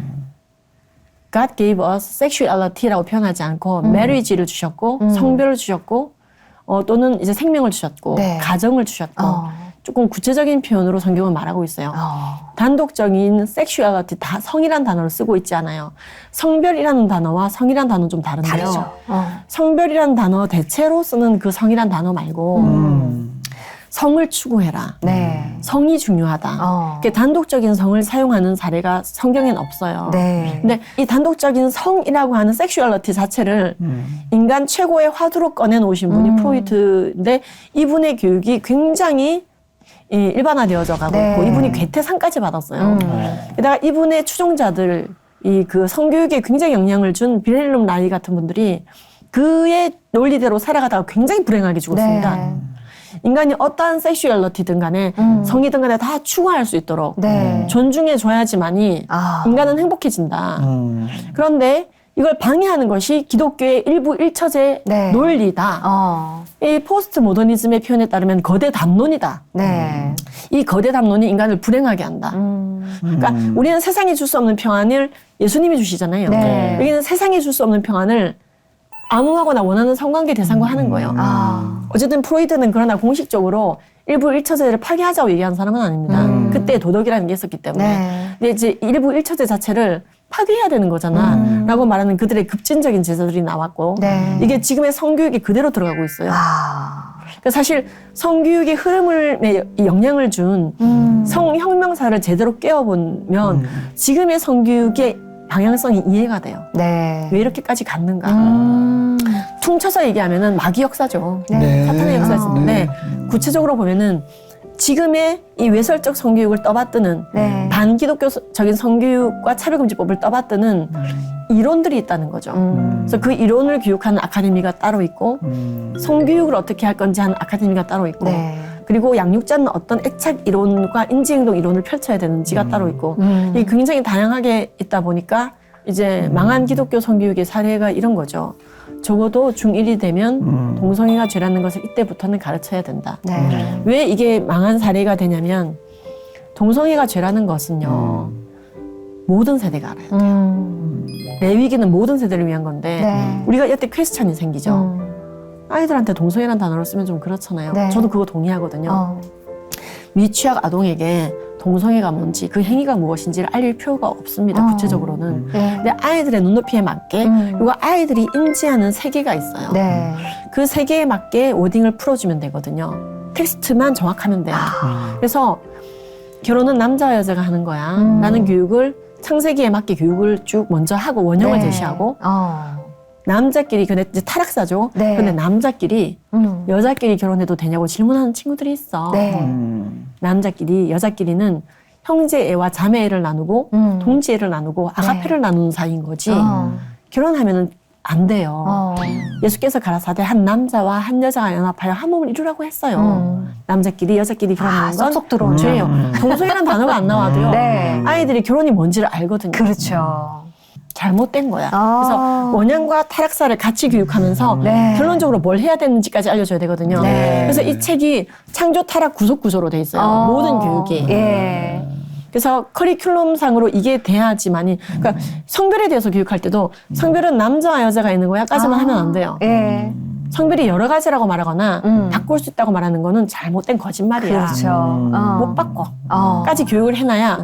God gave us sexuality라고 표현하지 않고 marriage를 주셨고 성별을 주셨고 또는 이제 생명을 주셨고 네. 가정을 주셨고 조금 구체적인 표현으로 성경은 말하고 있어요. 단독적인 sexuality 다 성이란 단어를 쓰고 있지 않아요. 성별이라는 단어와 성이란 단어는 좀 다른데요. 다르죠. 성별이라는 단어 대체로 쓰는 그 성이란 단어 말고 성을 추구해라. 네. 성이 중요하다. 이렇게 단독적인 성을 사용하는 사례가 성경엔 없어요. 네. 근데 이 단독적인 성이라고 하는 섹슈얼리티 자체를 인간 최고의 화두로 꺼내놓으신 분이 프로이트인데 이분의 교육이 굉장히 일반화되어져 가고 네. 있고 이분이 괴테상까지 받았어요. 게다가 이분의 추종자들 이 그 성교육에 굉장히 영향을 준 빌헬름 라이 같은 분들이 그의 논리대로 살아가다가 굉장히 불행하게 죽었습니다. 네. 인간이 어떠한 섹슈얼리티든 간에 성이든 간에 다 추구할 수 있도록 네. 존중해줘야지만이 인간은 행복해진다. 그런데 이걸 방해하는 것이 기독교의 일부 일처제 네. 논리다. 이 포스트 모더니즘의 표현에 따르면 거대 담론이다. 네. 이 거대 담론이 인간을 불행하게 한다. 그러니까 우리는 세상에 줄 수 없는 평안을 예수님이 주시잖아요. 네. 여기는 세상에 줄 수 없는 평안을 암호하거나 원하는 성관계 대상과 하는 거예요. 어쨌든 프로이드는 그러나 공식적으로 일부 일처제를 파괴하자고 얘기한 사람은 아닙니다. 그때 도덕이라는 게 있었기 때문에. 네. 근데 이제 일부 일처제 자체를 파괴해야 되는 거잖아. 라고 말하는 그들의 급진적인 제자들이 나왔고 네. 이게 지금의 성교육에 그대로 들어가고 있어요. 그러니까 사실 성교육의 흐름을 영향을 준 성혁명사를 제대로 깨워보면 지금의 성교육의 방향성이 이해가 돼요. 네. 왜 이렇게까지 갔는가. 퉁쳐서 얘기하면은 마귀 역사죠. 네. 사탄의 역사인데 네. 구체적으로 보면은 지금의 이 외설적 성교육을 떠받드는 네. 반기독교적인 성교육과 차별금지법을 떠받드는 이론들이 있다는 거죠. 그래서 그 이론을 교육하는 아카데미가 따로 있고 성교육을 어떻게 할 건지 하는 아카데미가 따로 있고 네. 그리고 양육자는 어떤 애착 이론과 인지행동 이론을 펼쳐야 되는지가 따로 있고 이게 굉장히 다양하게 있다 보니까 이제 망한 기독교 성교육의 사례가 이런 거죠. 적어도 중1이 되면 동성애가 죄라는 것을 이때부터는 가르쳐야 된다. 네. 왜 이게 망한 사례가 되냐면 동성애가 죄라는 것은요. 모든 세대가 알아요. 레위기는 모든 세대를 위한 건데 네. 우리가 이때 퀘스천이 생기죠. 아이들한테 동성애라는 단어를 쓰면 좀 그렇잖아요. 네. 저도 그거 동의하거든요. 미취학 아동에게 동성애가 뭔지 그 행위가 무엇인지를 알릴 필요가 없습니다. 구체적으로는. 네. 근데 아이들의 눈높이에 맞게 그리고 아이들이 인지하는 세계가 있어요. 네. 그 세계에 맞게 워딩을 풀어주면 되거든요. 텍스트만 정확하면 돼요. 그래서 결혼은 남자와 여자가 하는 거야. 라는 교육을 창세기에 맞게 교육을 쭉 먼저 하고 원형을 네. 제시하고 남자끼리 근데 이제 타락사죠. 네. 근데 남자끼리 여자끼리 결혼해도 되냐고 질문하는 친구들이 있어. 네. 남자끼리 여자끼리는 형제애와 자매애를 나누고 동지애를 나누고 아가페를 나누는 사이인 거지. 결혼하면은 안 돼요. 예수께서 가라사대 한 남자와 한 여자가 연합하여 한 몸을 이루라고 했어요. 남자끼리 여자끼리 결혼하는 건 쏙쏙 들어오네. 죄예요. 동성애라는 단어가 안 나와도요. 네. 아이들이 결혼이 뭔지를 알거든요. 그렇죠. 잘못된 거야. 그래서 원형과 타락사를 같이 교육하면서 네. 결론적으로 뭘 해야 되는지까지 알려줘야 되거든요. 네. 그래서 이 책이 창조 타락 구속 구조로 돼 있어요. 모든 교육이. 예. 그래서 커리큘럼상으로 이게 돼야지만이 그러니까 성별에 대해서 교육할 때도 성별은 남자와 여자가 있는 거야까지만 하면 안 돼요. 예. 성별이 여러 가지라고 말하거나 바꿀 수 있다고 말하는 거는 잘못된 거짓말이야. 그렇죠. 못 바꿔까지 교육을 해놔야.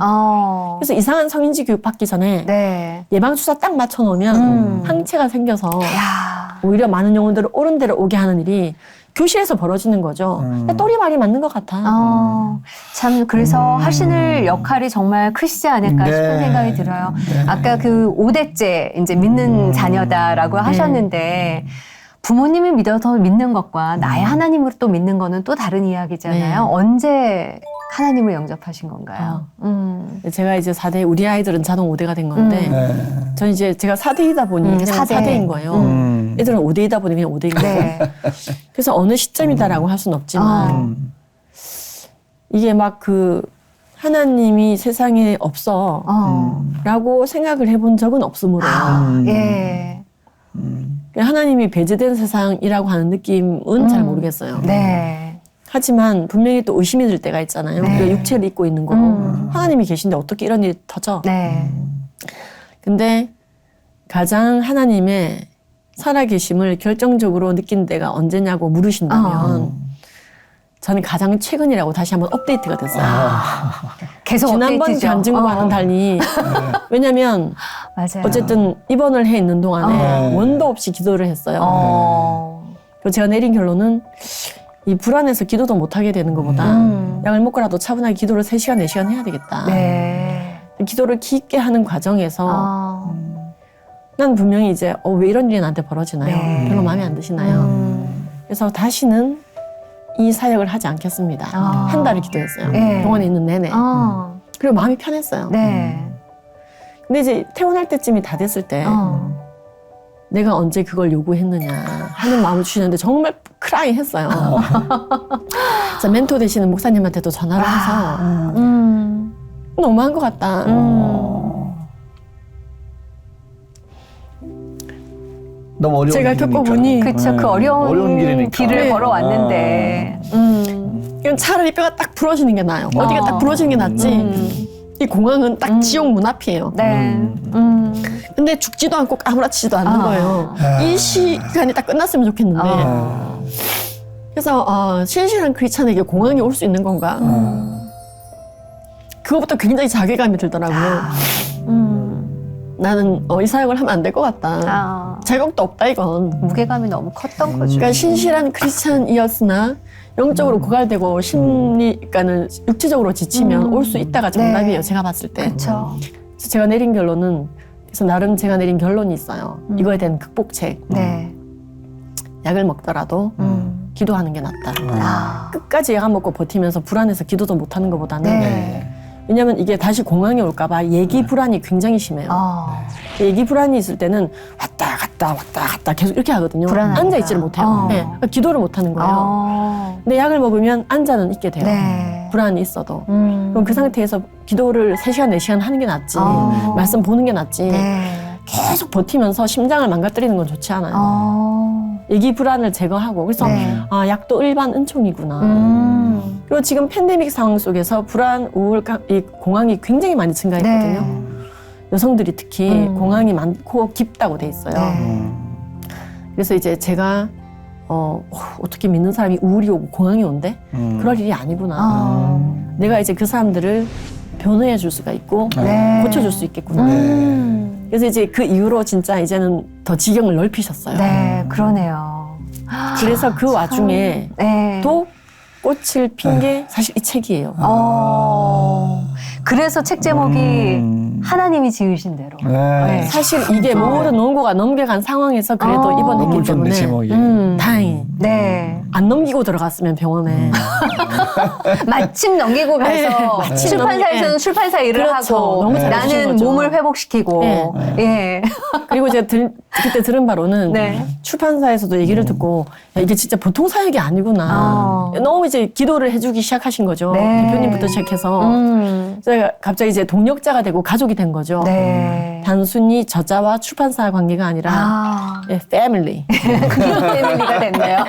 그래서 이상한 성인지 교육 받기 전에 네. 예방주사 딱 맞춰놓으면 항체가 생겨서 야. 오히려 많은 영혼들을 옳은 대로 오게 하는 일이 교실에서 벌어지는 거죠. 근데 또리 말이 맞는 것 같아. 참 그래서 하시는 역할이 정말 크시지 않을까 네. 싶은 생각이 들어요. 네. 아까 그 5대째 이제 믿는 자녀다라고 하셨는데 부모님이 믿어서 믿는 것과 나의 하나님으로 또 믿는 거는 또 다른 이야기잖아요. 네. 언제 하나님을 영접하신 건가요? 제가 이제 4대, 우리 아이들은 자동 5대가 된 건데, 네. 저는 이제 제가 4대이다 보니 그냥 4대인 거예요. 애들은 5대이다 보니 그냥 5대인 거예요. 네. 그래서 어느 시점이다라고 할 수는 없지만, 이게 막 그, 하나님이 세상에 없어. 라고 생각을 해본 적은 없으므로. 예. 하나님이 배제된 세상이라고 하는 느낌은 잘 모르겠어요. 네. 하지만 분명히 또 의심이 들 때가 있잖아요. 네. 우리가 육체를 입고 있는 거고 하나님이 계신데 어떻게 이런 일이 터져? 네. 근데 가장 하나님의 살아계심을 결정적으로 느낀 때가 언제냐고 물으신다면 저는 가장 최근이라고 다시 한번 업데이트가 됐어요. 계속 지난번 업데이트죠. 간증과는 달리 왜냐면 맞아요. 어쨌든 입원을 해 있는 동안에 원도 없이 기도를 했어요. 그래서 제가 내린 결론은 이 불안해서 기도도 못하게 되는 것보다 약을 먹고라도 차분하게 기도를 3시간, 4시간 해야 되겠다. 네. 기도를 깊게 하는 과정에서 난 분명히 이제 왜 이런 일이 나한테 벌어지나요? 네. 별로 마음에 안 드시나요? 그래서 다시는 이 사역을 하지 않겠습니다. 한 달을 기도했어요. 네. 병원에 있는 내내. 그리고 마음이 편했어요. 네. 근데 이제 퇴원할 때쯤이 다 됐을 때 내가 언제 그걸 요구했느냐 하는 마음을 주시는데 정말 크라이 했어요. 그래서 멘토 되시는 목사님한테도 전화를 해서 너무한 것 같다. 너무 어려운 제가 길이니까. 겪어보니 그렇죠. 그 어려운 길이니까. 길을 네. 걸어왔는데. 그냥 차라리 뼈가 딱 부러지는 게 나아요. 어디가 딱 부러지는 게 낫지. 이 공항은 딱 지옥 문 앞이에요. 네. 근데 죽지도 않고 아무렇지도 않는 거예요. 이 시간이 딱 끝났으면 좋겠는데. 그래서 신실한 크리스찬에게 공항이 올 수 있는 건가? 그거부터 굉장히 자괴감이 들더라고요. 나는 이 사역을 하면 안 될 것 같다. 자격도 없다 이건. 무게감이 너무 컸던 거죠. 그러니까 신실한 크리스찬이었으나 영적으로 고갈되고 그러니까는 육체적으로 지치면 올 수 있다가 정답이에요. 제가 봤을 때. 그렇죠. 그래서 제가 내린 결론은 그래서 나름 제가 내린 결론이 있어요. 이거에 대한 극복책. 네. 약을 먹더라도 기도하는 게 낫다. 끝까지 약 안 먹고 버티면서 불안해서 기도도 못하는 것보다는 네. 왜냐면 이게 다시 공황이 올까 봐 예기 불안이 굉장히 심해요. 예기 불안이 있을 때는 왔다 갔다 계속 이렇게 하거든요. 불안하니까. 앉아있지를 못해요. 네. 그러니까 기도를 못하는 거예요. 근데 약을 먹으면 앉아는 있게 돼요. 네. 불안이 있어도. 그럼 그 상태에서 기도를 3시간, 4시간 하는 게 낫지. 말씀 보는 게 낫지. 네. 계속 버티면서 심장을 망가뜨리는 건 좋지 않아요. 예기 불안을 제거하고 그래서 네. 약도 일반 은총이구나. 그리고 지금 팬데믹 상황 속에서 불안, 우울감, 이 공황이 굉장히 많이 증가했거든요. 네. 여성들이 특히 공황이 많고 깊다고 돼 있어요. 네. 그래서 이제 제가 어떻게 믿는 사람이 우울이 오고 공황이 온대? 그럴 일이 아니구나. 내가 이제 그 사람들을 변호해 줄 수가 있고 네. 고쳐줄 수 있겠구나. 그래서 이제 그 이후로 진짜 이제는 더 지경을 넓히셨어요. 네, 그러네요. 그래서 그 와중에 네. 또 꽃을 핀 게 사실 이 책이에요. 그래서 책 제목이 하나님이 지으신 대로. 네. 사실 이게 모든 원고가 넘겨간 상황에서 그래도 입원했기 너무 좋네, 때문에 제목이. 다행히 네. 안 넘기고 들어갔으면 병원에 마침 넘기고 가서 네, 마침 출판사에서는 넘기- 출판사 일을 그렇죠. 하고 너무 잘해주신 나는 거죠. 몸을 회복시키고 네. 예. 그리고 제가 그때 들은 바로는 네. 출판사에서도 얘기를 듣고 야, 이게 진짜 보통 사역이 아니구나. 너무 이제 기도를 해주기 시작하신 거죠. 네. 대표님부터 시작해서 제가 갑자기 이제 동력자가 되고 가족이 된 거죠. 네. 단순히 저자와 출판사 관계가 아니라 패밀리. 패밀리가 됐네요.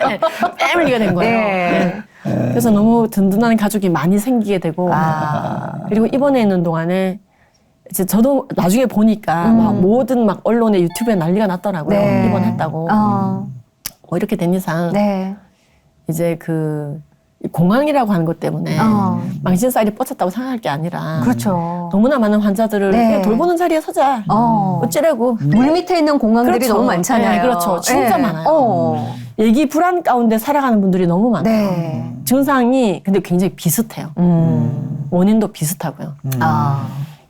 패밀리가 된 거예요. 네. 그래서 너무 든든한 가족이 많이 생기게 되고 그리고 입원해 있는 동안에 이제 저도 나중에 보니까 막 모든 막 언론에 유튜브에 난리가 났더라고요. 네. 입원했다고. 뭐 이렇게 된 이상 네. 이제 그 공황이라고 하는 것 때문에 망신살이 뻗쳤다고 생각할 게 아니라 그렇죠. 너무나 많은 환자들을 네. 그냥 돌보는 자리에 서자. 어찌라고. 물 밑에 있는 공황들이 그렇죠. 너무 많잖아요. 네, 그렇죠. 진짜 많아요. 얘기 불안 가운데 살아가는 분들이 너무 많아요. 네. 증상이 근데 굉장히 비슷해요. 원인도 비슷하고요.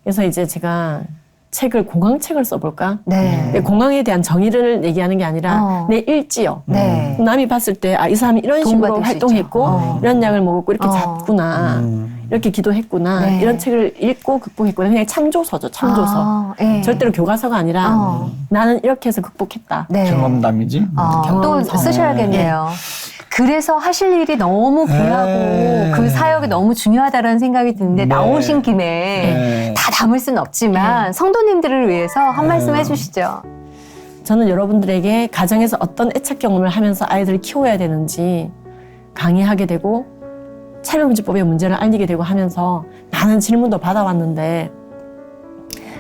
그래서 이제 제가 책을 공황책을 써볼까? 네. 공황에 대한 정의를 얘기하는 게 아니라 내 일지요. 네. 남이 봤을 때 이 사람이 이런 식으로 도움받을 수 활동했고 있죠. 이런 약을 먹었고 이렇게 잤구나. 이렇게 기도했구나. 네. 이런 책을 읽고 극복했구나. 그냥 참조서죠. 참조서. 예. 절대로 교과서가 아니라 나는 이렇게 해서 극복했다. 네. 경험담이지. 또 경험서. 쓰셔야겠네요. 그래서 하실 일이 너무 귀하고 네. 그 사역이 너무 중요하다는 생각이 드는데 네. 나오신 김에 네. 다 담을 수는 없지만 성도님들을 위해서 한 말씀 해주시죠. 저는 여러분들에게 가정에서 어떤 애착 경험을 하면서 아이들을 키워야 되는지 강의하게 되고 차별금지법의 문제를 알리게 되고 하면서 많은 질문도 받아왔는데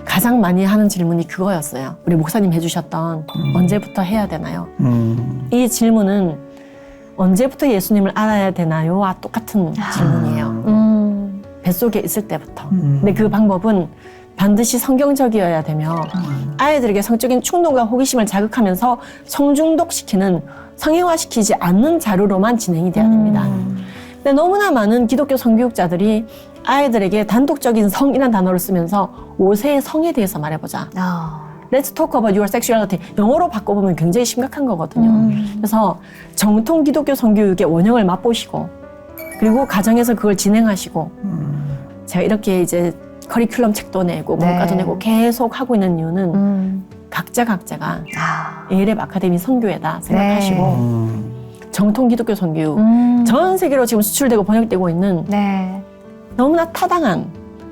가장 많이 하는 질문이 그거였어요. 우리 목사님 해주셨던 언제부터 해야 되나요? 이 질문은 언제부터 예수님을 알아야 되나요?와 똑같은 질문이에요. 뱃속에 있을 때부터. 근데 그 방법은 반드시 성경적이어야 되며 아이들에게 성적인 충동과 호기심을 자극하면서 성중독시키는 성행화시키지 않는 자료로만 진행이 돼야 됩니다. 근데 너무나 많은 기독교 성교육자들이 아이들에게 단독적인 성이라는 단어를 쓰면서 5세의 성에 대해서 말해보자. Let's talk about your sexuality. 영어로 바꿔보면 굉장히 심각한 거거든요. 그래서 정통 기독교 성교육의 원형을 맛보시고 그리고 가정에서 그걸 진행하시고 제가 이렇게 이제 커리큘럼 책도 내고 문과도 내고 계속 하고 있는 이유는 각자가 ALF 아카데미 선교회다 생각하시고 정통 기독교 선교육 전 세계로 지금 수출되고 번역되고 있는 너무나 타당한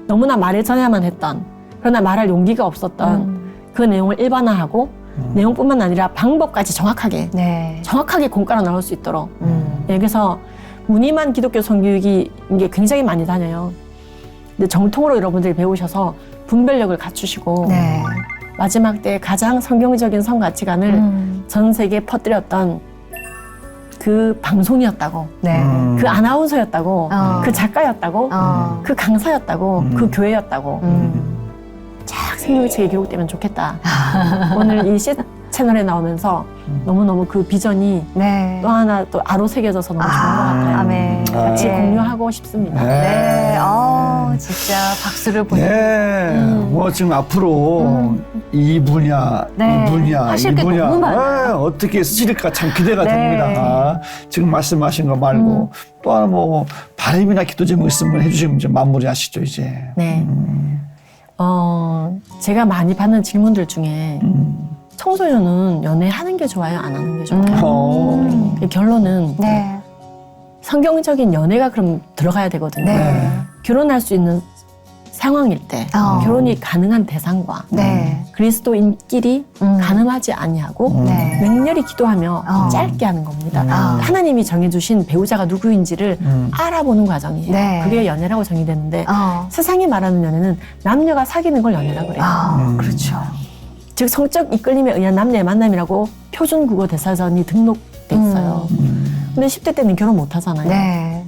너무나 말을 전해야만 했던 그러나 말할 용기가 없었던 그 내용을 일반화하고 내용뿐만 아니라 방법까지 정확하게 공과로 나올 수 있도록 그래서 무늬만 기독교 성교육이 이게 굉장히 많이 다녀요. 근데 정통으로 여러분들이 배우셔서 분별력을 갖추시고 마지막 때 가장 성경적인 성 가치관을 전 세계에 퍼뜨렸던 그 방송이었다고 그 아나운서였다고 그 작가였다고 그 강사였다고 그 교회였다고 쫙 생명책에 기록되면 좋겠다. 오늘 이 채널에 나오면서 너무너무 그 비전이 네. 또 하나 또 아로 새겨져서 너무 좋은 것 같아요. 아멘. 같이 네. 공유하고 싶습니다. 네. 진짜 박수를 보내요. 네. 뭐 지금 앞으로 이 분야, 네. 이 분야, 하실 이 게 분야 너무 많아요. 네, 어떻게 쓰실까 참 기대가 네. 됩니다. 지금 말씀하신 거 말고 또 하나 뭐 바람이나 기도 제목 있으면 해주시면 이제 마무리하시죠 이제. 네. 제가 많이 받는 질문들 중에 청소년은 연애하는 게 좋아요? 안 하는 게 좋아요? 그 결론은 네. 성경적인 연애가 그럼 들어가야 되거든요. 네. 결혼할 수 있는 상황일 때 결혼이 가능한 대상과 네. 그리스도인끼리 가늠하지 아니하고 네. 맹렬히 기도하며 짧게 하는 겁니다. 하나님이 정해주신 배우자가 누구인지를 알아보는 과정이에요. 네. 그게 연애라고 정의되는데 세상이 말하는 연애는 남녀가 사귀는 걸 연애라고 그래요. 그렇죠. 즉 성적 이끌림에 의한 남녀의 만남이라고 표준 국어 대사전이 등록돼 있어요. 근데 10대 때는 결혼 못 하잖아요. 네.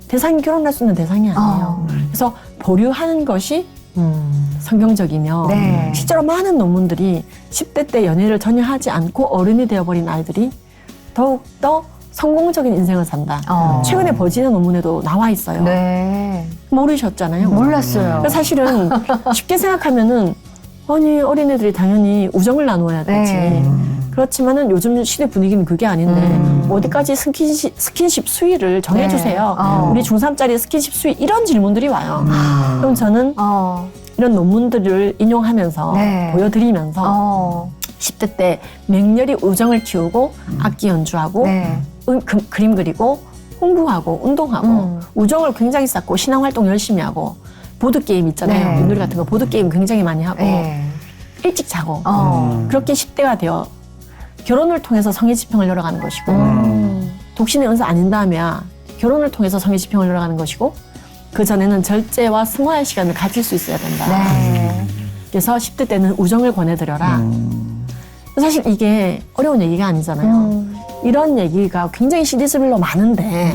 대상이 결혼할 수 있는 대상이 아니에요. 그래서 보류하는 것이 성경적이며 네. 실제로 많은 논문들이 10대 때 연애를 전혀 하지 않고 어른이 되어버린 아이들이 더욱더 성공적인 인생을 산다. 최근에 버지니아 논문에도 나와 있어요. 네. 모르셨잖아요. 몰랐어요. 그래서 사실은 쉽게 생각하면은 아니 어린애들이 당연히 우정을 나누어야 되지. 네. 그렇지만은 요즘 시대 분위기는 그게 아닌데 뭐 어디까지 스킨십 수위를 정해주세요. 네. 우리 중3짜리 스킨십 수위 이런 질문들이 와요. 그럼 저는 이런 논문들을 인용하면서 네. 보여드리면서 10대 때 맹렬히 우정을 키우고 악기 연주하고 네. 그림 그리고 공부하고 운동하고 우정을 굉장히 쌓고 신앙활동 열심히 하고 보드게임 있잖아요. 네. 윷놀이 같은 거 보드게임 굉장히 많이 하고 네. 일찍 자고 그렇게 10대가 되어 결혼을 통해서 성의 지평을 열어가는 것이고 독신의 은사 아닌 다음에야 결혼을 통해서 성의 지평을 열어가는 것이고 그 전에는 절제와 승화의 시간을 가질 수 있어야 된다. 네. 그래서 10대 때는 우정을 권해드려라. 사실 이게 어려운 얘기가 아니잖아요. 이런 얘기가 굉장히 시리즈별로 많은데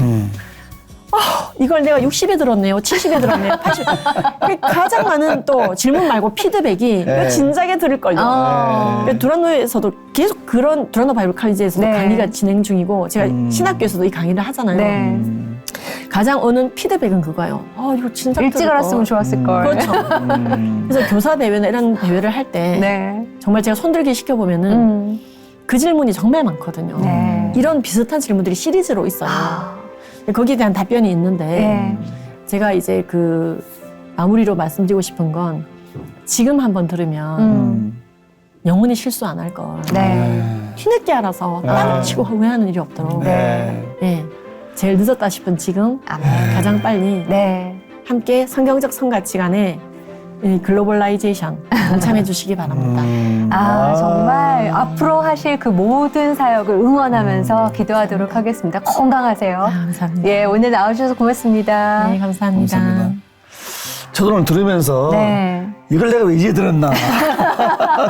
이걸 내가 60에 들었네요, 70에 들었네요, 80에 가장 많은 또 질문 말고 피드백이 네. 진작에 들을걸요. 두란노에서도 계속 그런 두란노 바이블 칼리지에서도 네. 강의가 진행 중이고 제가 신학교에서도 이 강의를 하잖아요. 네. 가장 오는 피드백은 그거예요. 이거 진작 일찍 들을 알았으면 걸. 좋았을 걸. 그렇죠. 그래서 교사 대회나 이런 대회를 할 때 네. 정말 제가 손들기 시켜보면은 그 질문이 정말 많거든요. 네. 이런 비슷한 질문들이 시리즈로 있어요. 거기에 대한 답변이 있는데 네. 제가 이제 그 마무리로 말씀드리고 싶은 건 지금 한번 들으면 영원히 실수 안 할 걸. 네. 뒤늦게 알아서 땅 치고 후회하는 일이 없도록. 네. 예. 제일 늦었다 싶은 지금 아멘. 가장 빨리 네. 함께 성경적 성가치관에 이 글로벌라이제이션 동참해 주시기 바랍니다. 정말 앞으로 하실 그 모든 사역을 응원하면서 기도하도록 하겠습니다. 건강하세요. 감사합니다. 예, 오늘 나와주셔서 고맙습니다. 네, 감사합니다. 감사합니다. 저도 오늘 들으면서 네. 이걸 내가 왜 이제 들었나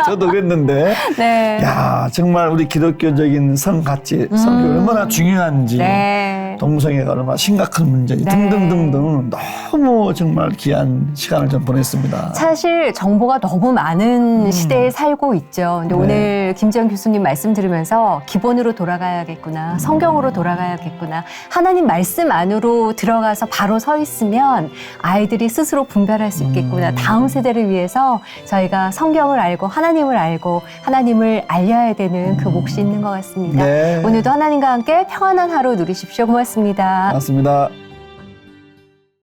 저도 그랬는데 네. 야 정말 우리 기독교적인 성가치 성이 얼마나 중요한지 네. 동성애가 얼마나 심각한 문제인지 네. 등등등등 너무 정말 귀한 시간을 좀 보냈습니다. 사실 정보가 너무 많은 시대에 살고 있죠. 근데 네. 오늘 김지연 교수님 말씀 들으면서 기본으로 돌아가야겠구나. 성경으로 돌아가야겠구나. 하나님 말씀 안으로 들어가서 바로 서 있으면 아이들이 스스로 분별할 수 있겠구나. 다음 세대를 위해서 저희가 성경을 알고 하나님을 알고 하나님을 알려야 되는 그 몫이 있는 것 같습니다. 네. 오늘도 하나님과 함께 평안한 하루 누리십시오. 고맙습니다. 맞습니다.